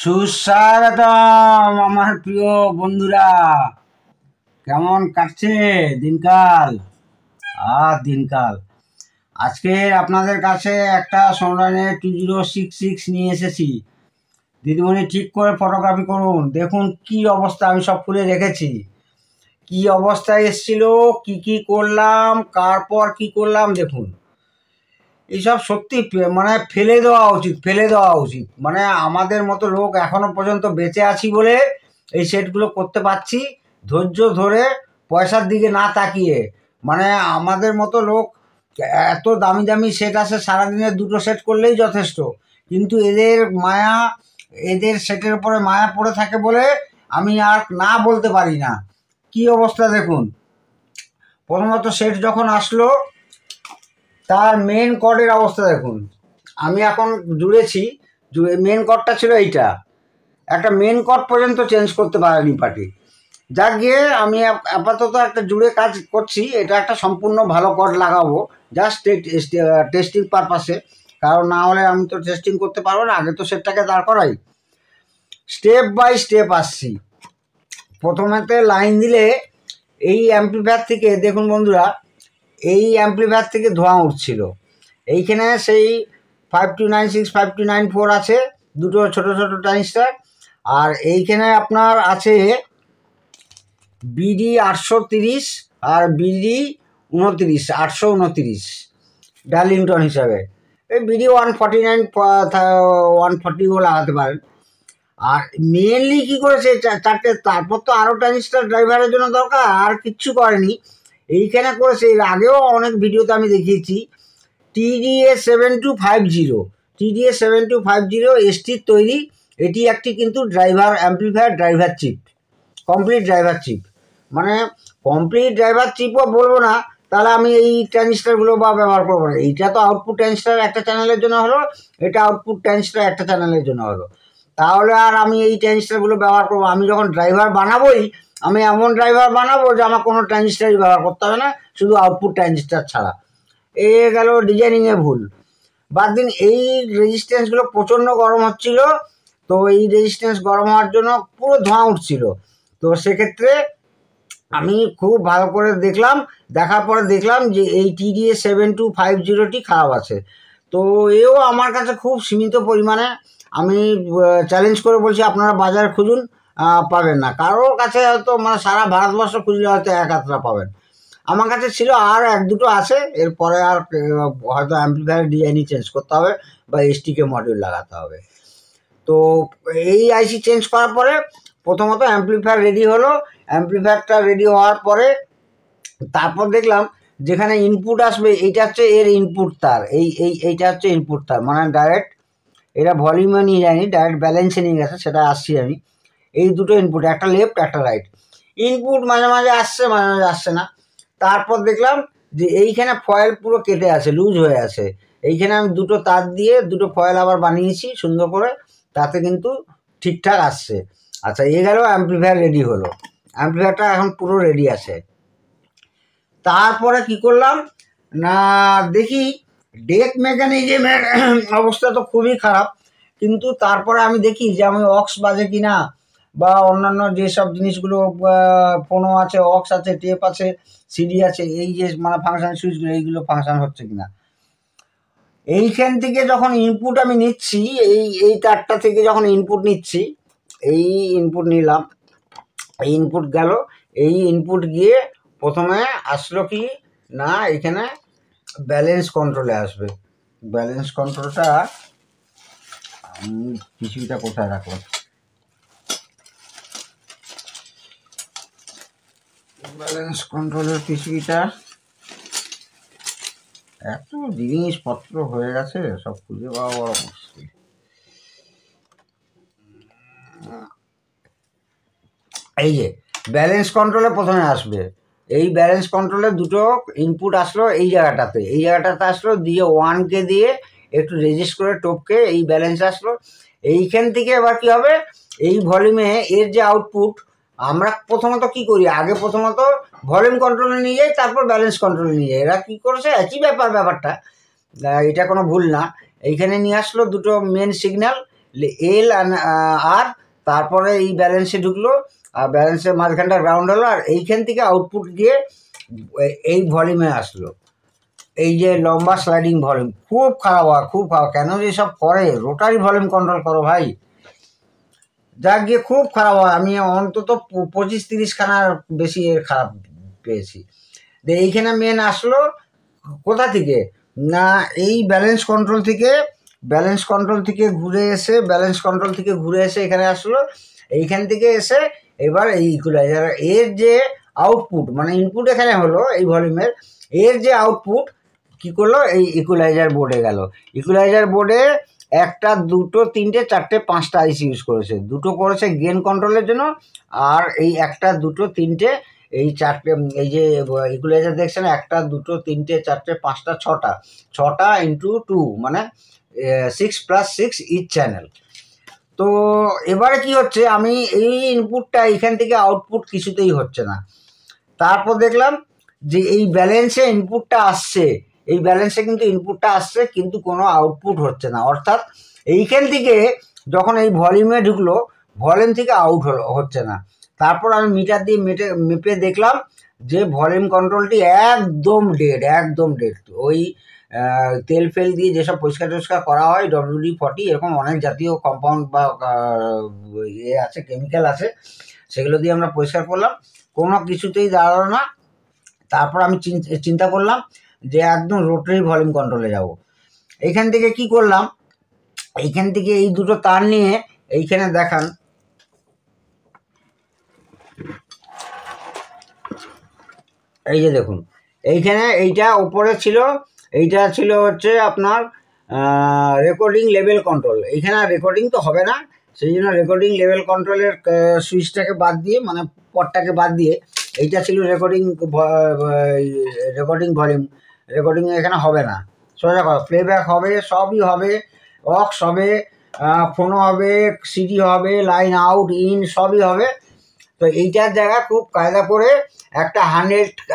সুস্বাগতম আমার প্রিয় বন্ধুরা। কেমন কাটছে দিনকাল? দিনকাল আজকে আপনাদের কাছে একটা সোনারানের 2066 নিয়ে এসেছি। দিদিমণি ঠিক করে ফটোগ্রাফি করুন, দেখুন কি অবস্থা। আমি সব খুলে রেখেছি, কি অবস্থায় এসেছিল, কি করলাম, কার পর কি করলাম দেখুন। এইসব সত্যি মানে ফেলে দেওয়া উচিত। মানে আমাদের মতো লোক এখনো পর্যন্ত বেঁচে আছি বলে এই সেটগুলো করতে পারছি, ধৈর্য ধরে, পয়সার দিকে না তাকিয়ে। মানে আমাদের মতো লোক এত দামি দামি সেট আছে, সারাদিনে 2টো সেট করলেই যথেষ্ট। কিন্তু এদের সেটের উপরে মায়া পড়ে থাকে বলে আমি আর না বলতে পারি না। কি অবস্থা দেখুন। প্রথমত সেট যখন আসলো তার মেন কর্ডের অবস্থা দেখুন। আমি এখন জুড়েছি, মেন কর্ডটা ছিল এইটা, একটা মেন কর্ড পর্যন্ত চেঞ্জ করতে পারেনি পার্টি। যাক গিয়ে আমি আপাতত একটা জুড়ে কাজ করছি, এটা একটা সম্পূর্ণ ভালো কর্ড লাগাবো জাস্ট টেস্টিং পারপাসে, কারণ না হলে আমি তো টেস্টিং করতে পারবো না। আগে তো সেটটাকে দাঁড় করাই। স্টেপ বাই স্টেপ আসছি। প্রথমেতে লাইন দিলে এই অ্যাম্পলিফায়ার থেকে দেখুন বন্ধুরা, এই অ্যাম্পলিফায়ার থেকে ধোঁয়া উঠছিল। এইখানে সেই 5296 5294 আছে, দুটো ছোট ছোট ট্রানজিস্টার। আর এইখানে আপনার আছে বিডি 830 আর বিডি 829 ডার্লিংটন হিসাবে। এই বিডি 149 140ও লাগাতে পারেন। আর মেনলি কী করেছে চারটে, তারপর তো আরও ট্রানজিস্টার ড্রাইভারের জন্য দরকার, আর কিচ্ছু করেনি। এইখানে করেছে, এর আগেও অনেক ভিডিওতে আমি দেখিয়েছি, TDA7250 এসটির তৈরি। এটি একটি কিন্তু driver amplifier, driver chip, complete driver chip. মানে কমপ্লিট ড্রাইভার চিপও বলবো না, তাহলে আমি এই ট্রানজিস্টারগুলো ব্যবহার করবো না। এইটা তো আউটপুট ট্রানজিস্টার একটা চ্যানেলের জন্য হলো, এটা আউটপুট ট্রানজিস্টার একটা চ্যানেলের জন্য হলো। তাহলে আর আমি এই ট্রানজিস্টারগুলো ব্যবহার করবো? আমি যখন ড্রাইভার বানাবোই, আমি এমন ড্রাইভার বানাবো যে আমার কোনো ট্রানজিস্টারই ব্যবহার করতে হবে না, শুধু আউটপুট ট্রানজিস্টার ছাড়া। এ গেল ডিজাইনিংয়ে ভুল। বাদ দিন, এই রেজিস্ট্যান্সগুলো প্রচণ্ড গরম হচ্ছিল, তো এই রেজিস্ট্যান্স গরম হওয়ার জন্য পুরো ধোঁয়া উঠছিল। তো সেক্ষেত্রে আমি খুব ভালো করে দেখার পরে দেখলাম যে এই TDA7250টি খারাপ আছে। তো এও আমার কাছে খুব সীমিত পরিমাণে, আমি চ্যালেঞ্জ করে বলছি, আপনারা বাজার খুঁজুন, পাবেন না। কারোর কাছে হয়তো মানে সারা ভারতবর্ষ খুঁজলে হয়তো এক আধটা পাবেন। আমার কাছে ছিল, আর এক দুটো আছে। এরপরে আর হয়তো অ্যাম্পলিফায়ার ডিজাইনই চেঞ্জ করতে হবে বা এসটিকে মডিউল লাগাতে হবে। তো এই আইসি চেঞ্জ করার পরে প্রথমত অ্যাম্পলিফায়ার রেডি হলো। অ্যাম্পলিফায়ারটা রেডি হওয়ার পরে তারপর দেখলাম যেখানে ইনপুট আসবে, এইটা হচ্ছে এর ইনপুট তার। এইটা হচ্ছে ইনপুট তার, মানে ডাইরেক্ট এরা ভলিউমে নিয়ে যায়নি, ডাইরেক্ট ব্যালেন্সে নিয়ে গেছে, সেটা আসছি আমি। এই দুটো ইনপুট, একটা লেফট একটা রাইট। ইনপুট মাঝে মাঝে আসছে, মাঝে মাঝে আসছে না। তারপর দেখলাম যে এইখানে ফয়েল পুরো কেটে আছে, লুজ হয়ে আছে। এইখানে আমি দুটো তার দিয়ে দুটো ফয়েল আবার বানিয়েছি সুন্দর করে, তাতে কিন্তু ঠিকঠাক আসছে। আচ্ছা, এ গেল অ্যাম্পলিফায়ার রেডি হলো, অ্যাম্পলিফায়ারটা এখন পুরো রেডি আছে। তারপরে কি করলাম না, দেখি ডেক মেকানিজমের অবস্থা তো খুবই খারাপ, কিন্তু তারপরে আমি দেখি যে আমি অক্স বাজে কিনা, বা অন্যান্য যেসব জিনিসগুলো ফোনও আছে, অক্স আছে, টেপ আছে, সিডি আছে, এই যে মানে ফাংশন সুইচগুলো, এইগুলো ফাংশন হচ্ছে কিনা। এইখান থেকে যখন ইনপুট আমি নিচ্ছি, এই তারটা থেকে যখন ইনপুট নিচ্ছি, এই ইনপুট নিলাম, এই ইনপুট গেল। এই ইনপুট গিয়ে প্রথমে আসলো কি না, এখানে ব্যালেন্স কন্ট্রোলে আসবে। ব্যালেন্স কন্ট্রোলটা পিসিটা কোথায় রাখলাম, ব্যালেন্স কন্ট্রোলের পিসিটা, এত জিনিসপত্র হয়ে গেছে, সব খুঁজে পাওয়া বড় মুশকিল। এই যে ব্যালেন্স কন্ট্রোলে প্রথমে আসবে, এই ব্যালেন্স কন্ট্রোলে দুটো ইনপুট আসলো, এই জায়গাটাতে আসলো, দিয়ে 1কে দিয়ে একটু রেজিস্ট করে টপকে এই ব্যালেন্স আসলো। এইখান থেকে এবার কী হবে, এই ভলিউমে এর যে আউটপুট, আমরা প্রথমত কি করি, আগে প্রথমত ভলিউম কন্ট্রোলে নিয়ে যাই, তারপর ব্যালেন্স কন্ট্রোলে নিয়ে যাই। এরা কী করেছে, একই ব্যাপারটা, এটা কোনো ভুল না। এইখানে নিয়ে আসলো দুটো মেন সিগন্যাল, এল আর তারপরে এই ব্যালেন্সে ঢুকলো, আর ব্যালেন্সের মাঝখানটা গ্রাউন্ড হলো, আর এইখান থেকে আউটপুট গিয়ে এই ভলিউমে আসলো। এই যে লম্বা স্লাইডিং ভলিউম খুব খারাপ হয়, খুব খারাপ। কেন যে সব করে, রোটারি ভলিউম কন্ট্রোল করো ভাই। যাক গিয়ে খুব খারাপ হয়, আমি অন্তত 25-30 খানার বেশি এর খারাপ পেয়েছি। এইখানে মেন আসলো কোথা থেকে না, এই ব্যালেন্স কন্ট্রোল থেকে ঘুরে এসে এখানে আসলো। এইখান থেকে এসে এবার এই ইকুয়ালাইজার এর যে আউটপুট, মানে ইনপুট এখানে হলো এই ভলিউমের, এর যে আউটপুট কি করলো, এই ইকুয়ালাইজার বোর্ডে গেল। ইকুয়ালাইজার বোর্ডে 1, 2, 3, 4, 5টা আইসি ইউজ করেছে। 2টো করেছে গেন কন্ট্রোলের জন্য, আর এই 1, 2, 3, এই 4টে, এই যে ইকুয়ালাইজার দেখছেন 1, 2, 3, 4, 5টা 6টা ইন্টু 2 মানে 6 + 6 ইচ চ্যানেল। তো এবারে কি হচ্ছে, আমি এই ইনপুটটা এখান থেকে আউটপুট কিছুতেই হচ্ছে না। তারপর দেখলাম যে এই ব্যালেন্সে ইনপুটটা আসছে, এই ব্যালেন্সে কিন্তু ইনপুটটা আসছে, কিন্তু কোনো আউটপুট হচ্ছে না। অর্থাৎ এইখান থেকে যখন এই ভলিউমে ঢুকলো, ভলিউম থেকে আউট হচ্ছে না। তারপর আমি মিটার দিয়ে মেপে দেখলাম যে ভলিউম কন্ট্রোলটি একদম ডেড। ওই তেল ফেল দিয়ে যেসব পরিষ্কার টরিষ্কার করা হয়, WD-40 এরকম অনেক জাতীয় কম্পাউন্ড বা আছে, কেমিক্যাল আছে, সেগুলো দিয়ে আমরা পরিষ্কার করলাম, কোনো কিছুতেই দাঁড়ালো না। তারপর আমি চিন্তা করলাম যে একদম রোটারি ভলিউম কন্ট্রোলে যাব। এইখান থেকে কি করলাম, এইখান থেকে এই দুটো তার নিয়ে এইখানে দেখান, এই যে দেখুন এইখানে এইটা ওপরে ছিল, এইটা ছিল হচ্ছে আপনার রেকর্ডিং লেভেল কন্ট্রোল। এইখানে রেকর্ডিং তো হবে না, সেই জন্য রেকর্ডিং লেভেল কন্ট্রোলের সুইচটাকে বাদ দিয়ে, মানে পটটাকে বাদ দিয়ে, এইটা ছিল রেকর্ডিং ভলিউম। রেকর্ডিং এখানে হবে না, সোজা কথা প্লেব্যাক হবে, সবই হবে, অক্স হবে, ফোনও হবে, সিডি হবে, লাইন আউট ইন সবই হবে। তো এইটার জায়গা খুব কায়দা করে একটা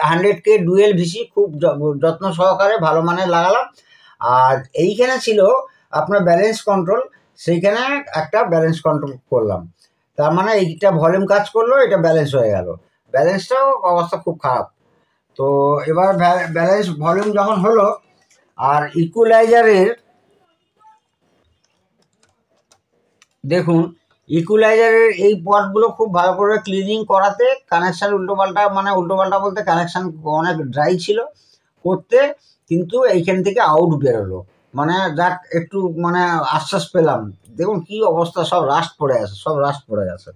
100K ডুয়েল ভিসি খুব যত্ন সহকারে ভালো মানের লাগালাম। আর এইখানে ছিল আপনার ব্যালেন্স কন্ট্রোল, সেইখানে একটা ব্যালেন্স কন্ট্রোল করলাম। তার মানে এইটা ভলিউম কাজ করলো, এটা ব্যালেন্স হয়ে গেল। ব্যালেন্সটাও অবস্থা খুব খারাপ। তো এবার ব্যালেন্স ভলিউম যখন হলো, আর ইকুয়ালাইজারের দেখুন, ইকুয়ালাইজারের এই পটগুলো খুব ভালো করে ক্লিনিং করাতে, কানেকশান উল্টোপাল্টা বলতে কানেকশান অনেক ড্রাই ছিল করতে, কিন্তু এইখান থেকে আউট বেরোলো, মানে যাক একটু মানে আশ্বাস পেলাম। দেখুন কি অবস্থা, সব রাস্ট পড়ে গেছে,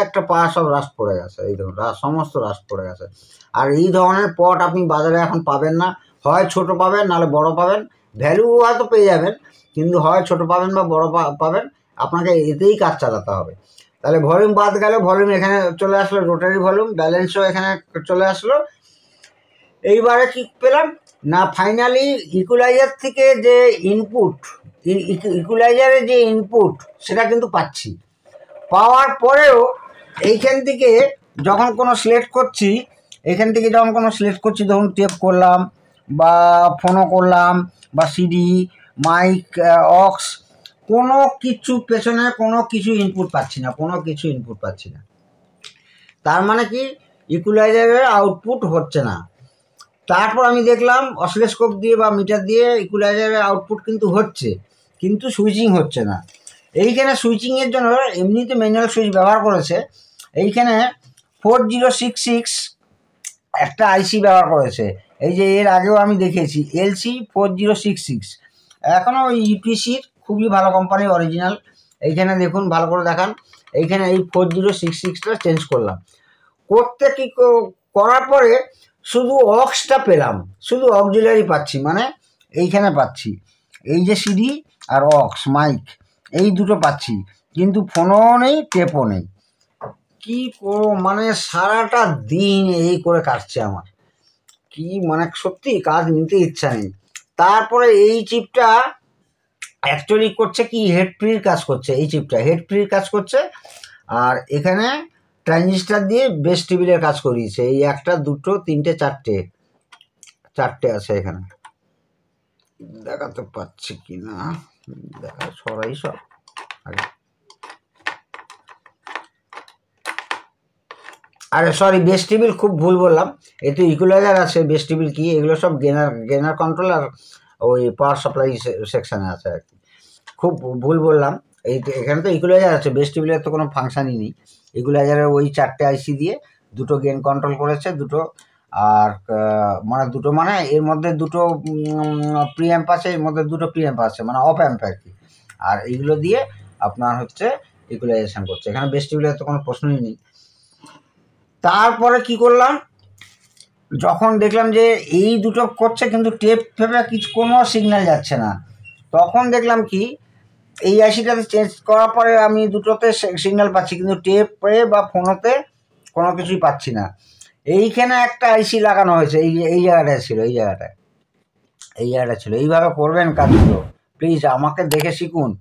একটা পা সব রাস্ট পড়ে গেছে, এই দেখুন সমস্ত রাস্ট পড়ে গেছে। আর এই ধরনের পট আপনি বাজারে এখন পাবেন না, হয় ছোট পাবেন নাহলে বড় পাবেন, ভ্যালু হয়তো পেয়ে যাবেন, কিন্তু হয় ছোট পাবেন বা বড় পাবেন, আপনাকে এতেই কাজ চালাতে হবে। তাহলে ভলিউম বাদ গেল, ভলিউম এখানে চলে আসলো, রোটারি ভলিউম, ব্যালেন্সও এখানে চলে আসলো। এইবারে কি পেলাম না, ফাইনালি ইকুয়ালাইজার থেকে যে ইনপুট, ইকুয়ালাইজারের যে ইনপুট সেটা কিন্তু পাচ্ছি। পাওয়ার পরেও এইখান থেকে যখন কোনো সিলেক্ট করছি, ধরুন টেপ করলাম বা ফোনও করলাম বা সিডি, মাইক, অক্স, কোনো কিছু পেছনে কোনো কিছু ইনপুট পাচ্ছি না, তার মানে কি ইকুয়ালাইজারের আউটপুট হচ্ছে না। তারপর আমি দেখলাম অসিলোস্কোপ দিয়ে বা মিটার দিয়ে ইকুয়ালাইজারের আউটপুট কিন্তু হচ্ছে, কিন্তু সুইচিং হচ্ছে না। এইখানে সুইচিংয়ের জন্য এমনিতে ম্যানুয়াল সুইচ ব্যবহার করেছে, এইখানে 4066 একটা আইসি ব্যবহার করেছে। এই যে এর আগেও আমি দেখেছি LC 4066, এখনও ওই ইপিসির খুবই ভালো কোম্পানি, অরিজিনাল। এইখানে দেখুন ভালো করে দেখান, এইখানে এই 4066টা চেঞ্জ করলাম, করতে কি করার পরে শুধু অক্সটা পেলাম, শুধু অক্সিলারি পাচ্ছি, মানে এইখানে পাচ্ছি এই যে সিডি আর অক্স মাইক, এই দুটো পাচ্ছি, কিন্তু ফোনও নেই, টেপও নেই। কি করো, মানে সারাটা দিন এই করে কাটছে আমার, কি মানে সত্যি কাজ নিতে ইচ্ছা নেই। তারপরে এই চিপটা অ্যাকচুয়ালি করছে কি, হেড ফ্রির কাজ করছে, এই চিপটা হেড ফ্রির কাজ করছে, আর এখানে ট্রানজিস্টার দিয়ে বেস টেবিলের কাজ করিয়েছে। এই 1, 2, 3, 4টে আছে এখানে, দেখাতে পাচ্ছি কি না, দেখা সরাই সব। আরে সরি, বেস টেবিল খুব ভুল বললাম, এতে ইকুয়ালাইজার আছে, বেস টেবিল কি, এগুলো সব গেনার কন্ট্রোল আর ওই পাওয়ার সাপ্লাই সেকশানে আছে আর কি, খুব ভুল বললাম। এখানে তো ইকুয়ালাইজার আছে, বেস টেবিলের তো কোনো ফাংশানই নেই। ইকুয়ালাইজারের ওই 4টে আইসি দিয়ে দুটো গেন কন্ট্রোল করেছে, দুটো আর মানে দুটো মানে এর মধ্যে দুটো প্রিঅ্যাম্প আছে, এর মধ্যে দুটো প্রিঅ্যাম্প আছে, মানে অপ অ্যাম্প আর কি। আর এইগুলো দিয়ে আপনার হচ্ছে ইকুয়ালাইজেশন করছে, এখানে বেস টেবিলের তো কোনো প্রশ্নই নেই। তারপরে কি করলাম, যখন দেখলাম যে এই দুটো করছে কিন্তু টেপ ফেপে কিছু কোনো সিগন্যাল যাচ্ছে না, তখন দেখলাম কি এই আইসিটাতে চেঞ্জ করার পরে আমি দুটোতে সিগন্যাল পাচ্ছি, কিন্তু টেপে বা ফোনেতে কোনো কিছুই পাচ্ছি না। এইখানে একটা আইসি লাগানো হয়েছে, এই জায়গাটায় ছিল, এই জায়গাটা ছিল। এইভাবে করবেন কাজগুলো, প্লিজ আমাকে দেখে শিখুন।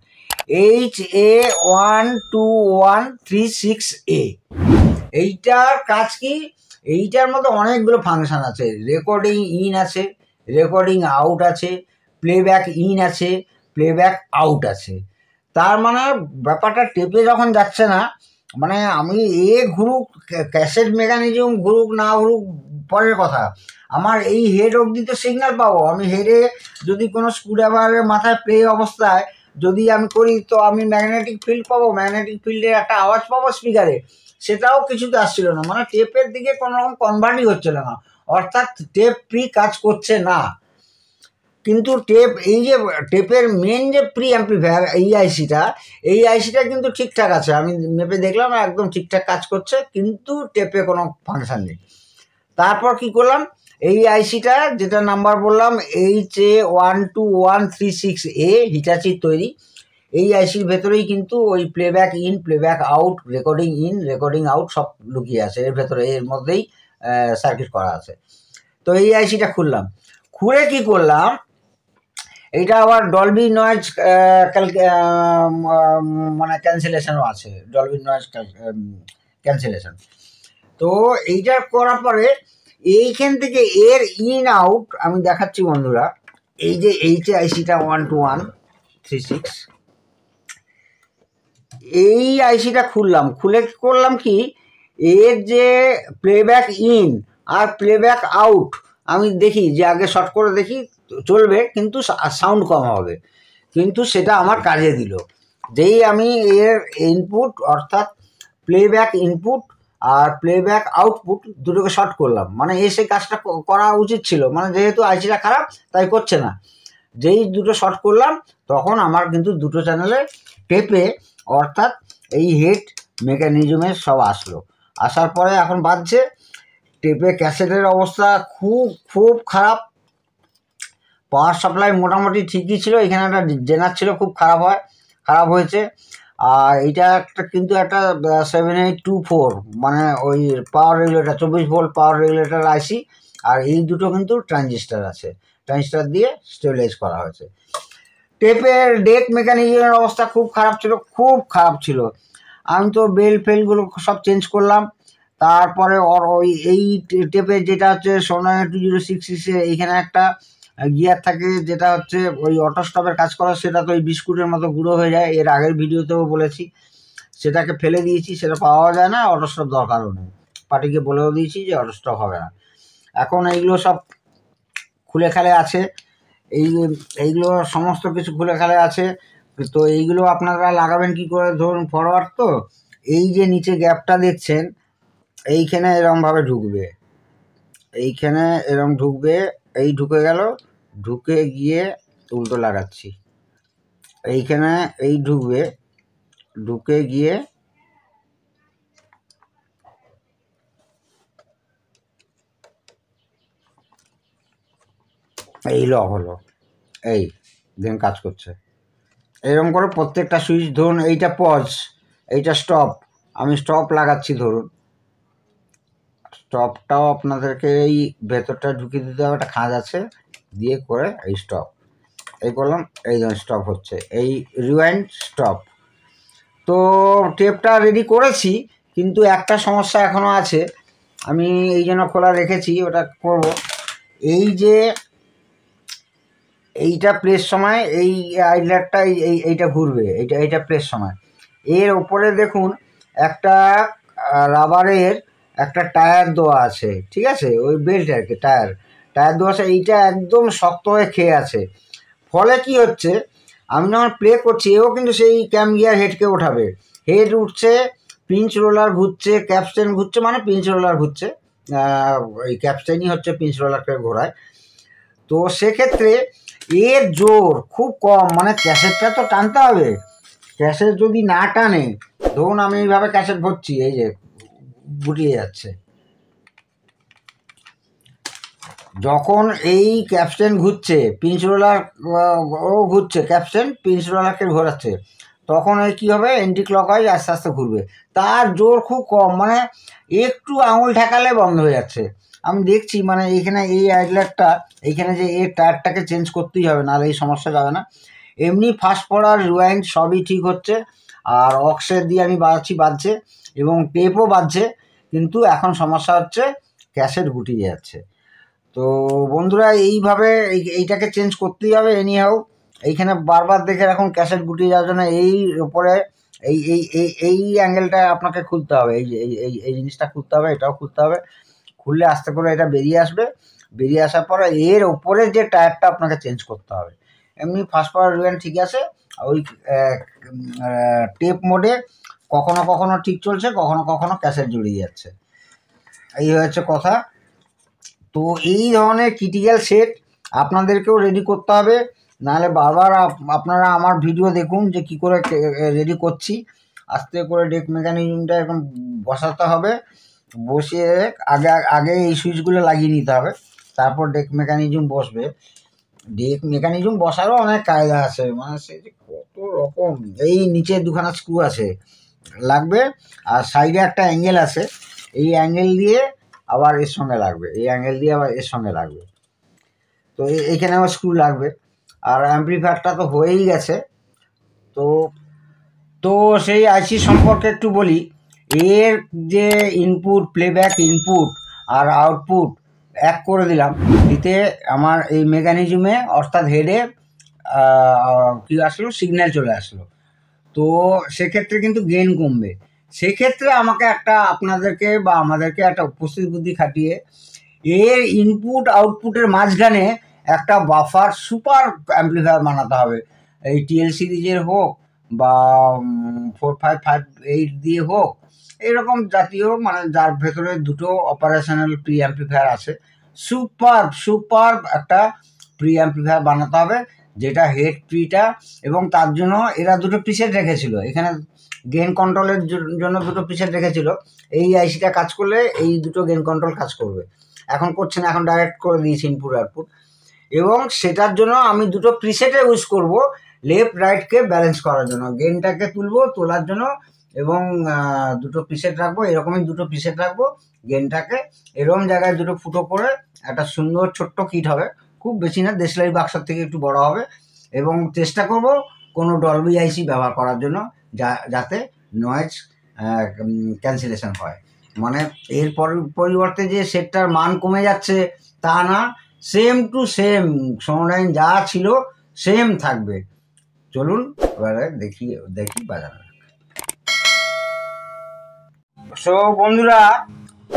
HA121336A, এইটার কাজ কি, এইটার মধ্যে অনেকগুলো ফাংশান আছে, রেকর্ডিং ইন আছে, রেকর্ডিং আউট আছে, প্লেব্যাক ইন আছে, প্লেব্যাক আউট আছে। তার মানে ব্যাপারটা টেপে যখন যাচ্ছে না, মানে আমি ঘুরুক ক্যাসেট মেকানিজম ঘুরুক না ঘুরুক পরের কথা, আমার এই হেড অবধি তো সিগন্যাল পাবো। আমি হেডে যদি কোনো স্ক্রুড্রাইভারের মাথায় প্লে অবস্থায় যদি আমি করি, তো আমি ম্যাগনেটিক ফিল্ড পাবো, ম্যাগনেটিক ফিল্ডের একটা আওয়াজ পাবো স্পিকারে, সেটাও কিছুতে আসছিল না, মানে টেপের দিকে কোনো রকম কনভার্টই হচ্ছিল না, অর্থাৎ টেপ প্রি কাজ করছে না। কিন্তু এই যে টেপের মেন যে প্রি অ্যাম্প্লিফায়ার এই আইসিটা কিন্তু ঠিকঠাক আছে, আমি মেপে দেখলাম একদম ঠিকঠাক কাজ করছে, কিন্তু টেপে কোনো ফাংশান নেই। তারপর কি করলাম, এই আইসিটা যেটা নাম্বার বললাম HA121336A, হিটাচির তৈরি, এই আইসির ভেতরেই কিন্তু ওই playback in, playback out, recording in, recording out সব লুকিয়ে আছে এর ভেতরে, এর মধ্যেই সার্কিট করা আছে। তো এই আইসিটা খুললাম, খুলে কি করলাম, এইটা আবার ডলবি নয়েজ মানে ক্যান্সেলেশনও আছে, ডলবি নয়েজ ক্যান্সেলেশন। তো এইটা করার পরে এইখান থেকে এর ইন আউট আমি দেখাচ্ছি বন্ধুরা, এই যে আইসিটা 12136, এই আইসিটা খুললাম, খুলে করলাম কি, এর যে প্লেব্যাক ইন আর প্লেব্যাক আউট আমি দেখি যে আগে শর্ট করে দেখি চলবে, কিন্তু সাউন্ড কম হবে, কিন্তু সেটা আমার কাজে দিল। যেই আমি এর ইনপুট অর্থাৎ প্লেব্যাক ইনপুট আর প্লেব্যাক আউটপুট দুটোকে শর্ট করলাম, মানে সেই কাজটা করা উচিত ছিল, মানে যেহেতু আইসিটা খারাপ তাই করছে না, যেই দুটো শর্ট করলাম তখন আমার কিন্তু দুটো চ্যানেলে টেপে অর্থাৎ এই হেড মেকানিজমের সব আসলো, আসার পরে এখন বাজছে। টেপে ক্যাসেটের অবস্থা খুব খারাপ, পাওয়ার সাপ্লাই মোটামুটি ঠিকই ছিল, এখানে একটা জেনার ছিল খুব খারাপ হয়েছে। আর এইটা কিন্তু একটা 7824 মানে ওই পাওয়ার রেগুলেটর, 24 ভোল্ট পাওয়ার রেগুলেটর আইসি, আর এই দুটো কিন্তু ট্রানজিস্টার আছে, ট্রানজিস্টার দিয়ে স্টেবিলাইজ করা হয়েছে। টেপের ডেক মেকানিজমের অবস্থা খুব খারাপ ছিল। আমি তো বেল ফেলগুলো সব চেঞ্জ করলাম। তারপরে এই টেপের যেটা হচ্ছে সোনা 2066, এইখানে একটা গিয়ার থাকে যেটা হচ্ছে ওই অটো স্টপের কাজ করা, সেটা তো ওই বিস্কুটের মতো গুঁড়ো হয়ে যায়, এর আগের ভিডিওতেও বলেছি, সেটাকে ফেলে দিয়েছি, সেটা পাওয়া যায় না, অটো স্টপ দরকারও নেই, পার্টিকে বলেও দিয়েছি যে অটো স্টপ হবে না। এখন এইগুলো সব খুলে খালে আছে, এইগুলো সমস্ত কিছু খুলে খালে আছে। তো এইগুলো আপনারা লাগাবেন কি করে, ধরুন ফরওয়ার্ড, তো এই যে নিচে গ্যাপটা দেখছেন এইখানে এরমভাবে ঢুকবে, এইখানে এরম ঢুকবে, এই ঢুকে গেল, ঢুকে গিয়ে উল্টো লাগাচ্ছি, এইখানে এই ঢুকবে, ঢুকে গিয়ে এই লক হলো, এই দেন কাজ করছে। এরকম করে প্রত্যেকটা সুইচ, ধরুন এইটা পজ, এইটা স্টপ, আমি স্টপ লাগাচ্ছি, ধরুন স্টপটাও আপনাদেরকে এই ভেতরটা ঢুকিয়ে দিতে হবে, একটা খাঁজ আছে, দিয়ে করে এই স্টপ, এই করলাম, এই ধরুন স্টপ হচ্ছে, এই রিওয়াইন্ড স্টপ। তো টেপটা রেডি করেছি, কিন্তু একটা সমস্যা এখনও আছে, আমি এই জন্য খোলা রেখেছি, ওটা করব। এইটা প্লেস সময় এই আইডলারটা এইটা ঘুরবে, এইটা প্লেস সময়। এর ওপরে দেখুন একটা রাবারের একটা টায়ার দেওয়া আছে, ঠিক আছে, ওই বেল্ট আর কি, টায়ার দেওয়া আছে। এইটা একদম শক্ত হয়ে খেয়ে আছে, ফলে কি হচ্ছে আমি যখন প্লে করছি এও কিন্তু সেই ক্যাম গিয়ার হেডকে ওঠাবে, হেড উঠছে, পিঞ্চ রোলার ঘুরছে, ক্যাপস্টেন ঘুরছে, মানে পিঞ্চ রোলার ঘুরছে, এই ক্যাপস্টেনই হচ্ছে পিঞ্চ রোলারকে ঘোরায়। তো সেক্ষেত্রে এর জোর খুব কম, মানে ক্যাসেটটা তো টানতে হবে, ক্যাসেট যদি না টানে, ধরুন আমি এইভাবে ক্যাসেট ভরছি, এই যে গুটিয়ে যাচ্ছে, যখন এই ক্যাপস্টেন ঘুরছে, পিঞ্চ রোলার ও ঘুরছে, ক্যাপস্টেন পিঞ্চ রোলারকে ঘোরাচ্ছে, তখন ওই কী হবে, এন্টি ক্লকওয়াইজ আস্তে আস্তে ঘুরবে, তার জোর খুব কম, মানে একটু আঙুল ঠেকালে বন্ধ হয়ে যাচ্ছে। আমি দেখছি মানে এইখানে এই আইডলারটা, এইখানে যে এর টায়ারটাকে চেঞ্জ করতেই হবে, নাহলে এই সমস্যা যাবে না। এমনি ফাস্ট ফরওয়ার্ড রিওয়াইন্ড সবই ঠিক হচ্ছে, আর অক্সের দিয়ে আমি বাজছে এবং টেপও বাজছে, কিন্তু এখন সমস্যা হচ্ছে ক্যাসেট গুটিয়ে যাচ্ছে। তো বন্ধুরা এইভাবে এইটাকে চেঞ্জ করতেই হবে এনিহাউ। এইখানে বারবার দেখে রাখুন ক্যাসেট গুটিয়ে যাওয়ার জন্য এই ওপরে এই এই এই এই অ্যাঙ্গেলটা আপনাকে খুলতে হবে, এই যে এই জিনিসটা খুলতে হবে, এটাও খুলতে হবে, খুললে আস্তে করে এটা বেরিয়ে আসবে, বেরিয়ে আসার পরে এর ওপরে যে টায়ারটা আপনাকে চেঞ্জ করতে হবে। এমনি ফাস্ট ফরওয়ার্ড রিওয়াইন্ড ঠিক আছে, ওই টেপ মোডে কখনো কখনো ঠিক চলছে, কখনো কখনো ক্যাসেট জুড়িয়ে যাচ্ছে, এই হচ্ছে কথা। তো এই ধরনের ক্রিটিক্যাল সেট আপনাদেরকেও রেডি করতে হবে, নাহলে বারবার আপনারা আমার ভিডিও দেখুন যে কী করে রেডি করছি। আস্তে করে ডেক মেকানিজমটা এরকম বসাতে হবে, বসিয়ে আগে এই সুইচগুলো লাগিয়ে নিতে হবে, তারপর ডেক মেকানিজম বসবে। ডেক মেকানিজম বসারও অনেক কায়দা আছে, মানে সে কত রকম, এই নিচে দুখানা স্ক্রু আছে লাগবে, আর সাইডে একটা অ্যাঙ্গেল আছে, এই অ্যাঙ্গেল দিয়ে আবার এর সঙ্গে লাগবে, এই অ্যাঙ্গেল দিয়ে আবার এর সঙ্গে লাগবে, তো এইখানে আবার স্ক্রু লাগবে। আর অ্যাম্প্লিফায়ারটা তো হয়েই গেছে। তো তো সেই আইসি সম্পর্কে একটু বলি। এর যে ইনপুট, প্লেব্যাক ইনপুট আর আউটপুট এক করে দিতে আমার এই মেকানিজমে অর্থাৎ হেডে কী আসলো, সিগন্যাল চলে আসলো। তো সেক্ষেত্রে কিন্তু গেইন কমবে, সেক্ষেত্রে আমাকে আপনাদেরকে বা আমাদেরকে একটা উপস্থিত বুদ্ধি খাটিয়ে এর ইনপুট আউটপুটের মাঝখানে একটা বাফার সুপার অ্যাম্প্লিফায়ার বানাতে হবে, এই টিএল সিরিজের হোক বা 4558 দিয়ে হোক, এরকম জাতীয়, মানে যার ভেতরে দুটো অপারেশনাল প্রি অ্যাম্প্লিফায়ার আছে, সুপার একটা প্রি অ্যাম্প্লিফায়ার বানাতে হবে, যেটা হেড প্রিটা, এবং তার জন্য এরা দুটো প্রিসেট রেখেছিল, এখানে গেইন কন্ট্রোলের জন্য দুটো প্রিসেট রেখেছিল। এই আইসিটা কাজ করলে এই দুটো গেইন কন্ট্রোল কাজ করবে, এখন করছে না, এখন ডাইরেক্ট করে দিয়েছি ইনপুট আউটপুট। এবং সেটার জন্য আমি দুটো প্রিসেটে ইউজ করব, লেফট রাইটকে ব্যালেন্স করার জন্য, গেইনটাকে তোলার জন্য, এবং দুটো প্রিসেট রাখবো, এরকমই দুটো প্রিসেট রাখবো, গেইনটাকে এরকম জায়গায় দুটো ফুটো করে একটা সুন্দর ছোট্ট কিট হবে, খুব বেশি না, দেশলাই বাক্সের থেকে একটু বড় হবে, এবং চেষ্টা করব কোনো ডলবি আইসি ব্যবহার করার জন্য, যাতে নয়েজ ক্যান্সেলেশন হয়, মানে এর পরিবর্তে যে সেটটার মান কমে যাচ্ছে তা না, সেম টু সেম সোনোডাইন যা ছিল সেম থাকবে। চলুন এবারে দেখি বাজানো। সো বন্ধুরা,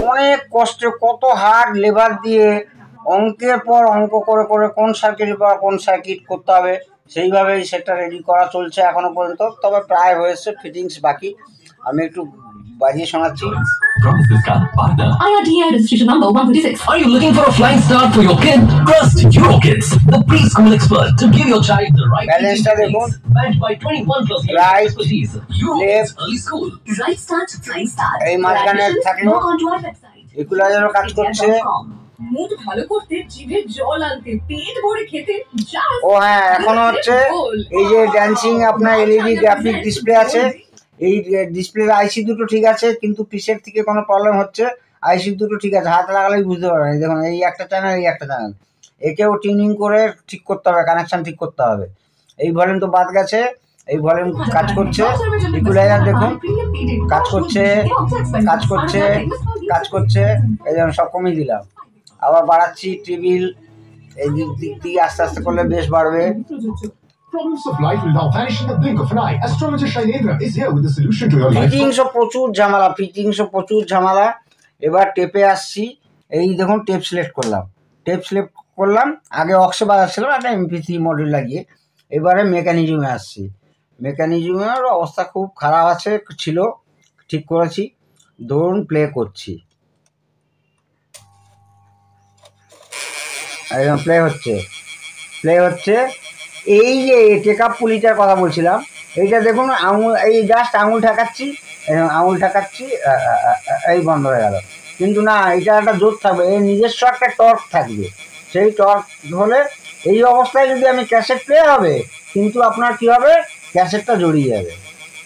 অনেক কষ্টে, কত হার্ড লেবার দিয়ে অঙ্কের পর অঙ্ক করে কোন সার্কিটের পর কোন সার্কিট করতে হবে, সেইভাবেই সেটা রেডি করা চলছে এখনো পর্যন্ত, তবে প্রায় হয়েছে, ফিটিংস বাকি। আমি একটু বাজিয়ে শোনাচ্ছি। IRDAI registration number 156. Are you looking for a flying start for your kid? Trust Eurokids, the preschool expert, to give your child the right ব্যালেন্সটা দেখুন, backed by 21 plus years Right, expertise. Eurokids Early School. Right start, flying start. এই মাঝখানে থাকলো Log on to our website. ইকুয়ালাইজারও কাজ করছে। Mood ভালো করতে, জিভে জল আনতে, পেট ভরে খেতে, ও হ্যাঁ, এখনো হচ্ছে এই যে ড্যান্সিং আপনার এলইডি গ্রাফিক ডিসপ্লে আছে, এই ডিসপ্লের আইসি দুটো ঠিক আছে, কিন্তু পিসের থেকে কোনো প্রবলেম হচ্ছে, আইসি দুটো ঠিক আছে, হাত লাগালেই বুঝতে পারবেন। দেখুন, এই একটা চ্যানেল, এই একটা চ্যানেল, একেও টিউনিং করে ঠিক করতে হবে, কানেকশান ঠিক করতে হবে। এই ভলিউম তো বাদ গেছে, এই ভলিউম কাজ করছে। ইকুয়ালাইজার দেখুন কাজ করছে, এই যেমন সব কমিয়ে দিলাম, আবার বাড়াচ্ছি। টেবিল এই দিক দিয়ে আস্তে আস্তে করলে বেশ বাড়বে। প্রযোজ্য। Problems of life will now vanish in the blink of an eye. Astrologer Shailendra is here with the solution to your life. ফিটিংসও প্রচুর ঝামেলা। এবার টেপে আসছি, এই দেখুন টেপ সিলেক্ট করলাম। আগে অক্সে বাজাচ্ছিলাম একটা MP3 মডিউল লাগিয়ে, এবারে মেকানিজমে আসছি। মেকানিজমের অবস্থা খুব খারাপ ছিল, ঠিক করেছি। ধরুন প্লে করছি, একদম প্লে হচ্ছে। এই যে টেকআপ পুলিটার কথা বলছিলাম, এইটা দেখুন এই জাস্ট আঙুল ঠেকাচ্ছি, এই বন্ধ হয়ে গেল। কিন্তু না, এটা একটা জোর থাকবে, এর নিজস্ব একটা টর্ক থাকবে। সেই টর্ক হলে এই অবস্থায় যদি আমি ক্যাসেট প্লে হবে, কিন্তু আপনার কি হবে, ক্যাসেটটা জড়িয়ে যাবে।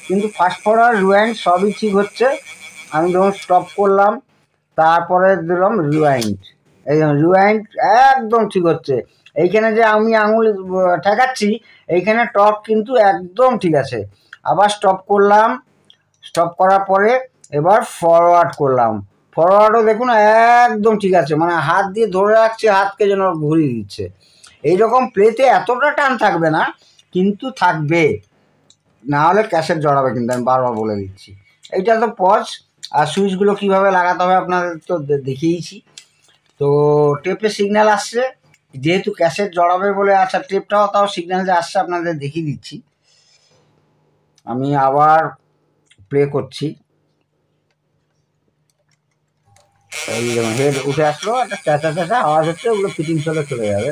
কিন্তু ফাস্ট ফরওয়ার্ড রিওয়াইন্ড সবই ঠিক হচ্ছে। আমি যখন স্টপ করলাম, তারপরে দিলাম রিওয়াইন্ড, এই রিওয়াইন্ড একদম ঠিক হচ্ছে। এইখানে যে আমি আঙুল ঠেকাচ্ছি, এইখানে টর্ক কিন্তু একদম ঠিক আছে। আবার স্টপ করার পরে এবার ফরওয়ার্ড করলাম, ফরওয়ার্ডও দেখুন একদম ঠিক আছে, মানে হাত দিয়ে ধরে রাখছে, হাতকে যেন ঘুরিয়ে দিচ্ছে। এইরকম প্লেতে এতটা টান থাকবে না, কিন্তু থাকবে, না হলে ক্যাসেট জড়াবে। কিন্তু আমি বারবার বলে দিচ্ছি, এইটা তো পজ। আর সুইচগুলো কীভাবে লাগাতে হবে আপনাদের তো দেখিয়েছি। তো টেপে সিগন্যাল আসছে, যেহেতু ক্যাসেট জড়াবে বলে। আচ্ছা, টেপটাও তাও সিগন্যাল যে আসছে আপনাদের দেখিয়ে দিচ্ছি। আমি আবার প্লে করছি, এই যেমন হেড উঠে আসলো, একটা চেঁচা আওয়াজ হচ্ছে, ওগুলো ফিটিংস হলে চলে যাবে।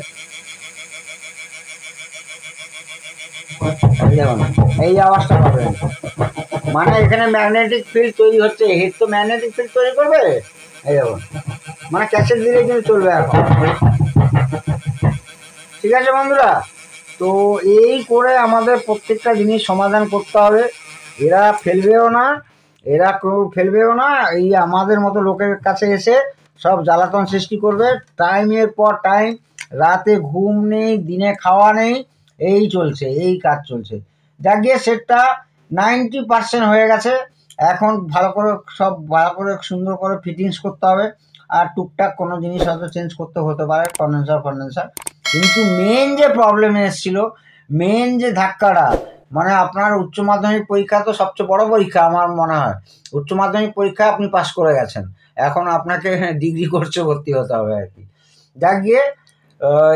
যেমন এই আওয়াজটা পাবেন, মানে এখানে ম্যাগনেটিক ফিল্ড তৈরি হচ্ছে। হেড তো ম্যাগনেটিক ফিল্ড তৈরি করবে, এই যেমন, মানে ক্যাসেট দিলে কিন্তু চলবে এখন। ঠিক আছে বন্ধুরা, তো এই করে আমাদের প্রত্যেকটা জিনিস সমাধান করতে হবে। এরা ফেলবেও না, এই আমাদের মতো লোকের কাছে এসে সব জ্বালাতন সৃষ্টি করবে। টাইমের পর টাইম, রাতে ঘুম নেই, দিনে খাওয়া নেই, এই কাজ চলছে। যাক গিয়ে সেটটা 90% হয়ে গেছে। এখন ভালো করে সুন্দর করে ফিটিংস করতে হবে। আর টুকটাক কোনো জিনিস হয়তো চেঞ্জ করতে হতে পারে, কন্ডেন্সার। কিন্তু মেন যে প্রবলেম এসেছিল, মেন যে ধাক্কাটা, মানে আপনার উচ্চ মাধ্যমিক পরীক্ষা তো সবচেয়ে বড় পরীক্ষা আমার মনে হয়। উচ্চ মাধ্যমিক পরীক্ষা আপনি পাস করে গেছেন, এখন আপনাকে ডিগ্রি কোর্সে ভর্তি হতে হবে আর কি। যাক গিয়ে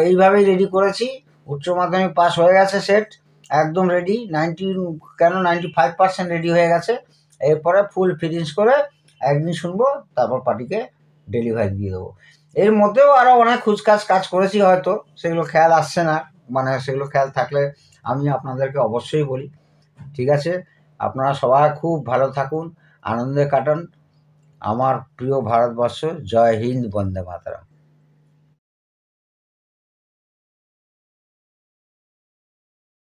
এইভাবেই রেডি করেছি। উচ্চ মাধ্যমিক পাস হয়ে গেছে, সেট একদম রেডি, 95% রেডি হয়ে গেছে। এরপরে ফুল ফিটিংস করে একদিন শুনবো, তারপর পার্টিকে ডেলিভারি দিয়ে দেবো। এর মধ্যেও আরও অনেক কাজ করেছি, হয়তো সেগুলো খেয়াল আসছে না, মানে সেগুলো খেয়াল থাকলে আমি আপনাদেরকে অবশ্যই বলি। ঠিক আছে, আপনারা সবাই খুব ভালো থাকুন, আনন্দে কাটান। আমার প্রিয় ভারতবর্ষ, জয় হিন্দ, বন্দে মাতরম।